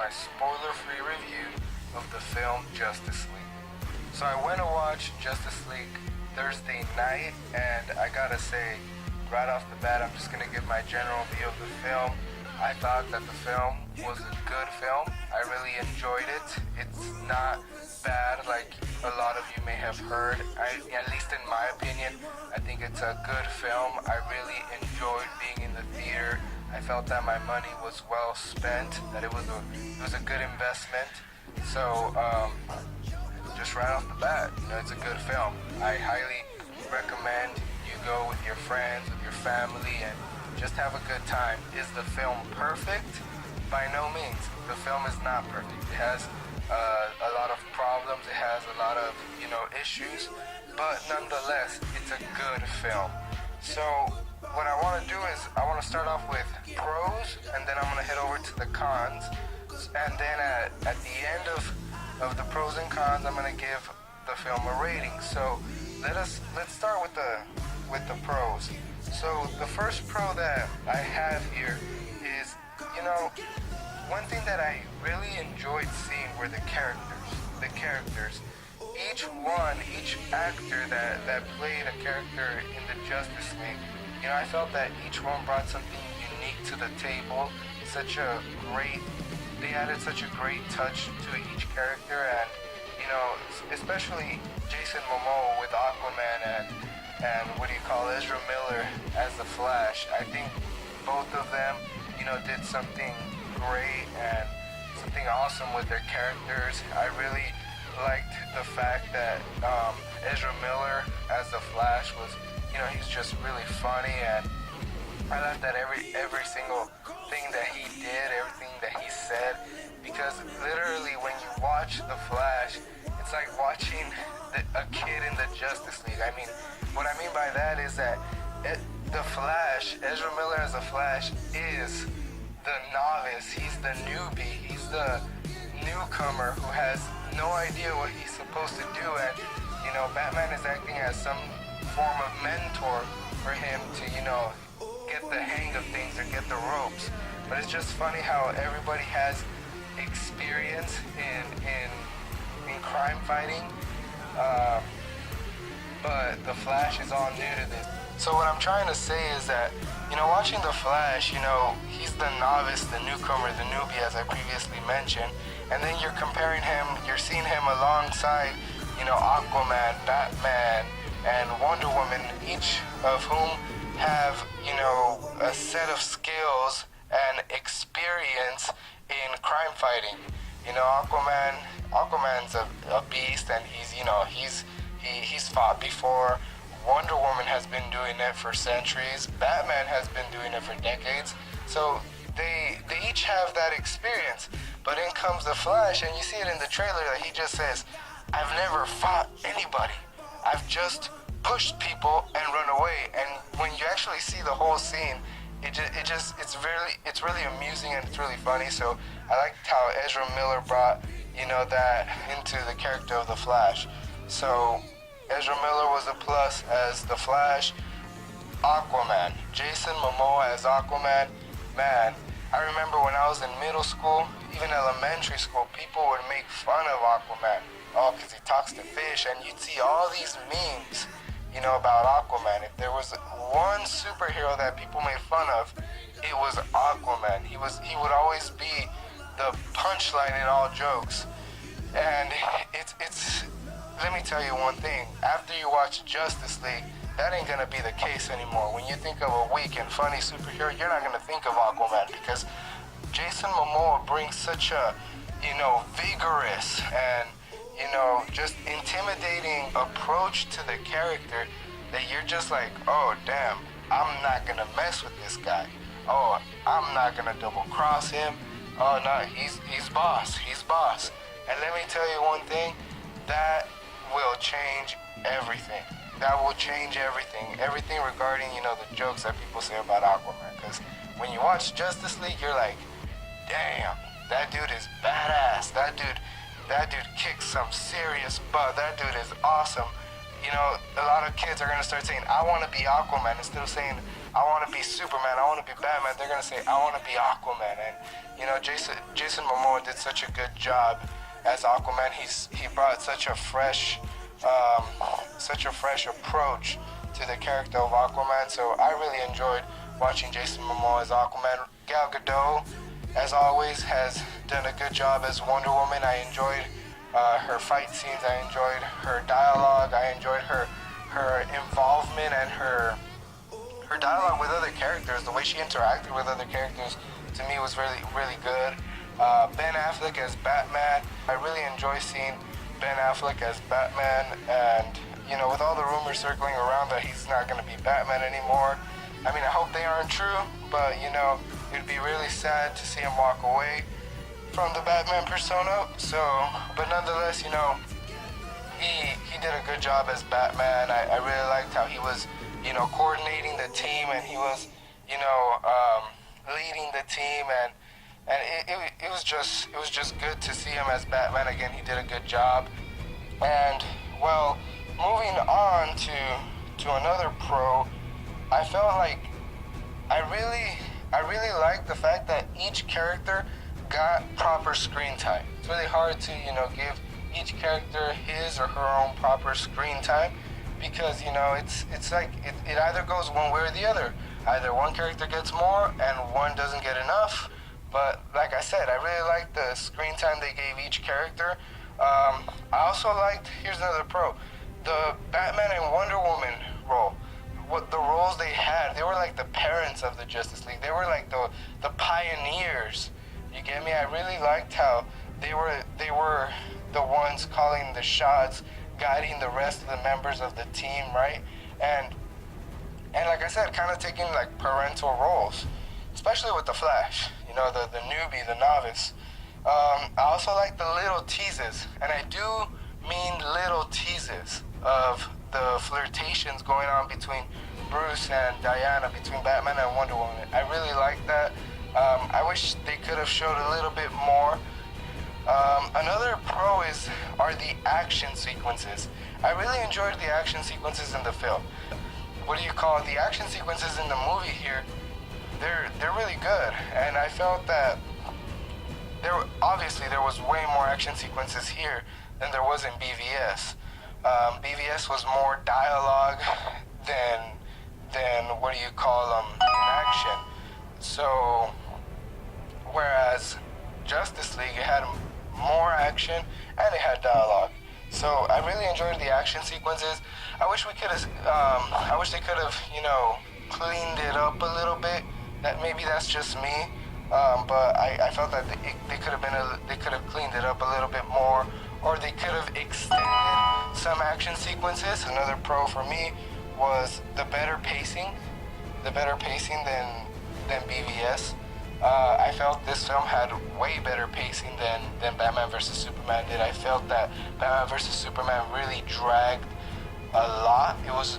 my spoiler-free review of the film Justice League. So I went to watch Justice League Thursday night, and I gotta say, right off the bat, I'm just gonna give my general view of the film. I thought that the film was a good film. I really enjoyed it. It's not bad like a lot of you may have heard. At least in my opinion, I think it's a good film. I really enjoyed being in the theater. I felt that my money was well spent, that it was a good investment. So just right off the bat, it's a good film. I highly recommend you go with your friends, with your family, and just have a good time. Is the film perfect? By no means. The film is not perfect. It has a lot of problems. It has a lot of, issues. But nonetheless, it's a good film. So what I want to do is I want to start off with pros, and then I'm going to head over to the cons. And then at the end of the pros and cons, I'm going to give the film a rating. So let's start with the pros. So the first pro that I have here is, one thing that I really enjoyed seeing were the characters. Each actor that played a character in the Justice League, I felt that each one brought something unique to the table. They added such a great touch to each character, and, especially Jason Momoa with Aquaman and Ezra Miller as the Flash. I think both of them, did something great and something awesome with their characters. I really liked the fact that Ezra Miller as the Flash was, he's just really funny, and I liked that every single thing that he did, everything that he said, because literally when you watch the Flash, it's like watching a kid in the Justice League. What I mean by that is that the Flash, Ezra Miller as the Flash, is the novice. He's the newbie. He's the newcomer who has no idea what he's supposed to do, and Batman is acting as some form of mentor for him to get the hang of things or get the ropes. But it's just funny how everybody has experience in crime fighting, but the Flash is all new to this. So what I'm trying to say is that, watching the Flash, he's the novice, the newcomer, the newbie, as I previously mentioned, and then you're comparing him, you're seeing him alongside, Aquaman, Batman, and Wonder Woman, each of whom have, a set of skills and experience in crime fighting. Aquaman's a beast, and he's fought before. Wonder Woman has been doing it for centuries. Batman has been doing it for decades. So they each have that experience. But in comes the Flash, and you see it in the trailer that he just says, "I've never fought anybody. I've just pushed people and run away." And when you actually see the whole scene, it's really amusing, and it's really funny. So I liked how Ezra Miller brought that into the character of the Flash. So Ezra Miller was a plus as the Flash. Aquaman, Jason Momoa as Aquaman. Man, I remember when I was in middle school, even elementary school, people would make fun of Aquaman. Oh, because he talks to fish, and you'd see all these memes, about Aquaman. If there was one superhero that people made fun of, it was Aquaman. He would always be the punchline in all jokes. And it's let me tell you one thing. After you watch Justice League, that ain't gonna be the case anymore. When you think of a weak and funny superhero, you're not gonna think of Aquaman, because Jason Momoa brings such a, vigorous and, just intimidating approach to the character that you're just like, oh, damn, I'm not gonna mess with this guy. Oh, I'm not gonna double cross him. Oh, no, he's boss. He's boss. And let me tell you one thing, that will change everything. That will change everything. Everything regarding, the jokes that people say about Aquaman. Because when you watch Justice League, you're like, damn, that dude is badass. That dude kicks some serious butt. That dude is awesome. A lot of kids are gonna start saying, I want to be Aquaman, instead of saying, I want to be Superman, I want to be Batman, they're gonna say, I want to be Aquaman. And Jason Momoa did such a good job as Aquaman. He brought such a fresh approach to the character of Aquaman. So I really enjoyed watching Jason Momoa as Aquaman. Gal Gadot, as always, has done a good job as Wonder Woman. I enjoyed her fight scenes. I enjoyed her dialogue. I enjoyed her involvement and her dialogue with other characters. The way she interacted with other characters, to me, was really, really good. Ben Affleck as Batman. I really enjoy seeing Ben Affleck as Batman, and with all the rumors circling around that he's not going to be Batman anymore. I mean, I hope they aren't true, but it'd be really sad to see him walk away from the Batman persona. So, but nonetheless, he did a good job as Batman. I really liked how he was, coordinating the team, and he was, leading the team, and it was just good to see him as Batman again. He did a good job. And well, moving on to another pro, I felt like I really liked the fact that each character got proper screen time. It's really hard to give each character his or her own proper screen time, because it's like it either goes one way or the other. Either one character gets more and one doesn't get enough. But like I said, I really liked the screen time they gave each character. I also liked, here's another pro, the Batman and Wonder Woman role. What the roles they had, they were like the parents of the Justice League. They were like the pioneers. You get me? I really liked how they were the ones calling the shots, guiding the rest of the members of the team, right? And like I said, kind of taking like parental roles, especially with the Flash, the newbie, the novice. I also like the little teases, and I do mean little teases of the flirtations going on between Bruce and Diana, between Batman and Wonder Woman. I really like that. I wish they could have showed a little bit more. Another pro are the action sequences. I really enjoyed the action sequences in the film. The action sequences in the movie here, they're really good, and I felt that there was way more action sequences here than there was in BVS. BVS was more dialogue than in action. So whereas Justice League, it had more action and it had dialogue. So I really enjoyed the action sequences. I wish they could have, cleaned it up a little bit. That maybe that's just me, but I felt that they could have cleaned it up a little bit more, or they could have extended some action sequences. Another pro for me was the better pacing than BVS. I felt this film had way better pacing than Batman vs. Superman did. I felt that Batman vs. Superman really dragged a lot.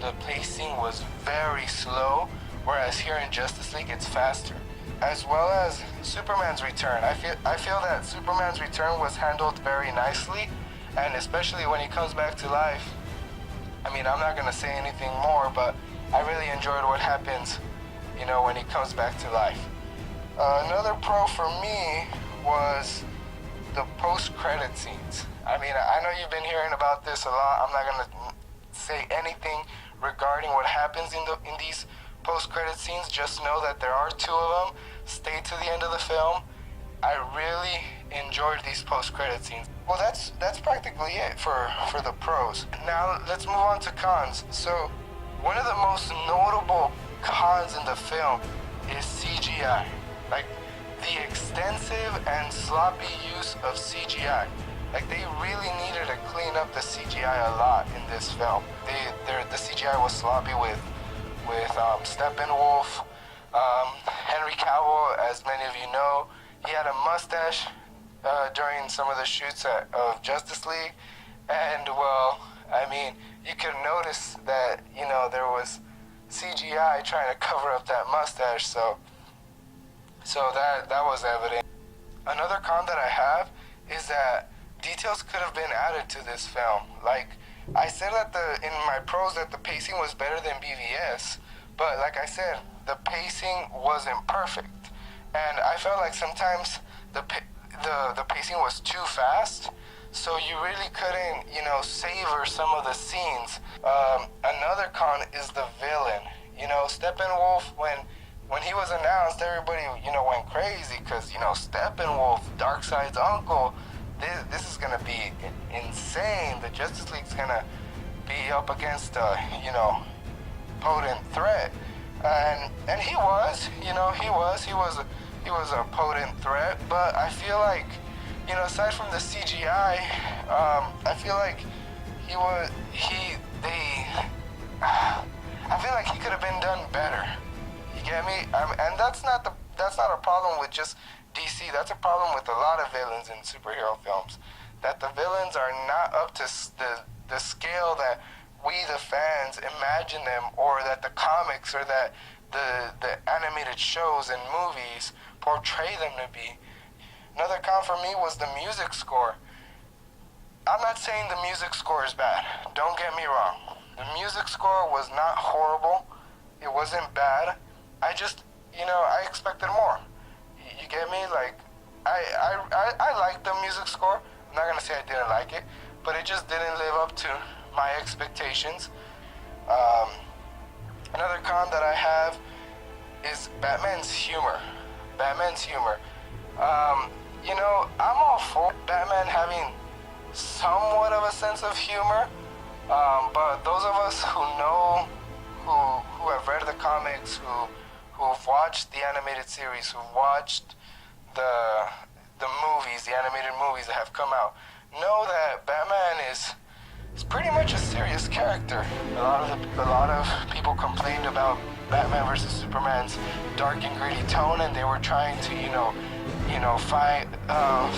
The pacing was very slow, whereas here in Justice League it's faster. As well as Superman's return. I feel that Superman's return was handled very nicely, and especially when he comes back to life. I mean, I'm not gonna say anything more, but I really enjoyed what happens, when he comes back to life. Another pro for me was the post-credit scenes. I mean, I know you've been hearing about this a lot. I'm not gonna say anything regarding what happens in these post-credit scenes. Just know that there are 2 of them. Stay to the end of the film. I really enjoyed these post-credit scenes. Well, that's practically it for the pros. Now let's move on to cons. So one of the most notable cons in the film is CGI. Like the extensive and sloppy use of CGI. Like they really needed to clean up the CGI a lot in this film. The CGI was sloppy with Steppenwolf. Henry Cavill, as many of you know, he had a mustache during some of the shoots of Justice League, and well, I mean, you could notice that there was CGI trying to cover up that mustache, so that was evident. Another con that I have is that details could have been added to this film. Like I said that in my pros that the pacing was better than BVS, but like I said, the pacing wasn't perfect, and I felt like sometimes the pacing was too fast, so you really couldn't, savor some of the scenes. Another con is the villain. Steppenwolf, when he was announced, everybody, went crazy because, Steppenwolf, Darkseid's uncle, this is gonna be insane. The Justice League's gonna be up against potent threat, and he was, he was a potent threat. But I feel like, aside from the CGI, I feel like I feel like he could have been done better. You get me? And that's not a problem with just DC. That's a problem with a lot of villains in superhero films. That the villains are not up to the scale that we, the fans, imagine them, or that the comics or that the animated shows and movies portray them to be. Another con for me was the music score. I'm not saying the music score is bad. Don't get me wrong. The music score was not horrible. It wasn't bad. I just, I expected more. You get me? Like, I liked the music score. I'm not gonna say I didn't like it, but it just didn't live up to my expectations. Another con that I have is Batman's humor. I'm all for Batman having somewhat of a sense of humor, but those of us who have read the comics, who've watched the animated series, who've watched the movies, the animated movies that have come out, know that Batman is pretty much a serious character. A lot of people complained about Batman versus Superman's dark and gritty tone, and they were trying to,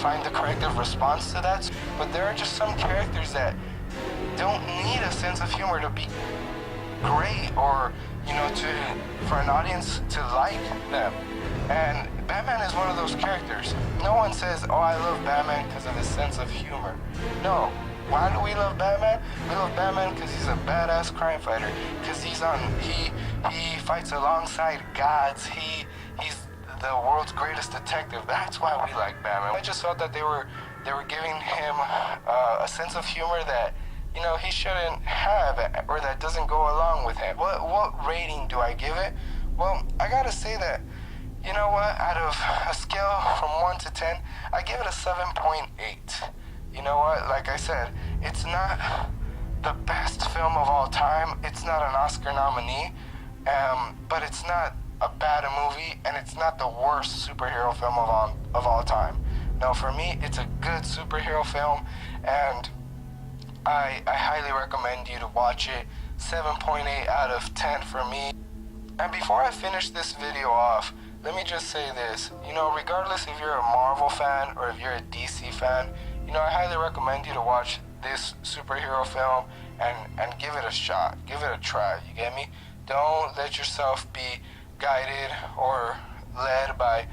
find the corrective response to that. But there are just some characters that don't need a sense of humor to be great, or for an audience to like them. And Batman is one of those characters. No one says, "Oh, I love Batman because of his sense of humor." No. Why do we love Batman? We love Batman because he's a badass crime fighter. Because he fights alongside gods. He's the world's greatest detective. That's why we like Batman. I just felt that they were giving him a sense of humor that he shouldn't have, or that doesn't go along with him. What rating do I give it? Well, I gotta say that, out of a scale from 1 to 10, I give it a 7.8. You know what? Like I said, it's not the best film of all time. It's not an Oscar nominee, but it's not a bad movie, and it's not the worst superhero film of all time. No, for me, it's a good superhero film, and I highly recommend you to watch it. 7.8 out of 10 for me. And before I finish this video off, let me just say this. Regardless if you're a Marvel fan or if you're a DC fan, I highly recommend you to watch this superhero film and give it a shot. Give it a try, you get me? Don't let yourself be guided or led by,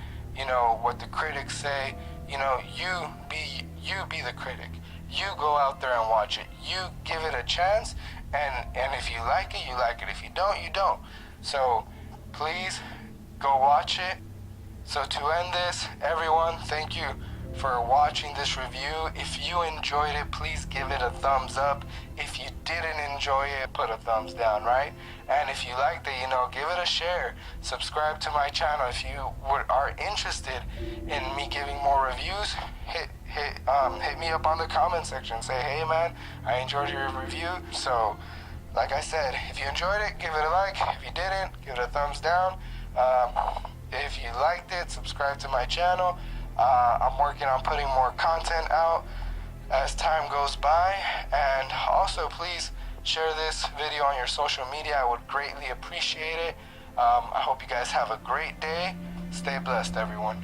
what the critics say. You be the critic. You go out there and watch it. You give it a chance, and if you like it, you like it. If you don't, you don't. So please go watch it. So to end this, everyone, thank you for watching this review. If you enjoyed it, please give it a thumbs up. If you didn't enjoy it, put a thumbs down, right? And if you liked it, give it a share. Subscribe to my channel. If you are interested in me giving more reviews, hit me up on the comment section. Say, hey man, I enjoyed your review. So, like I said, if you enjoyed it, give it a like. If you didn't, give it a thumbs down. If you liked it, subscribe to my channel. I'm working on putting more content out as time goes by. And also, please share this video on your social media. I would greatly appreciate it. I hope you guys have a great day. Stay blessed, everyone.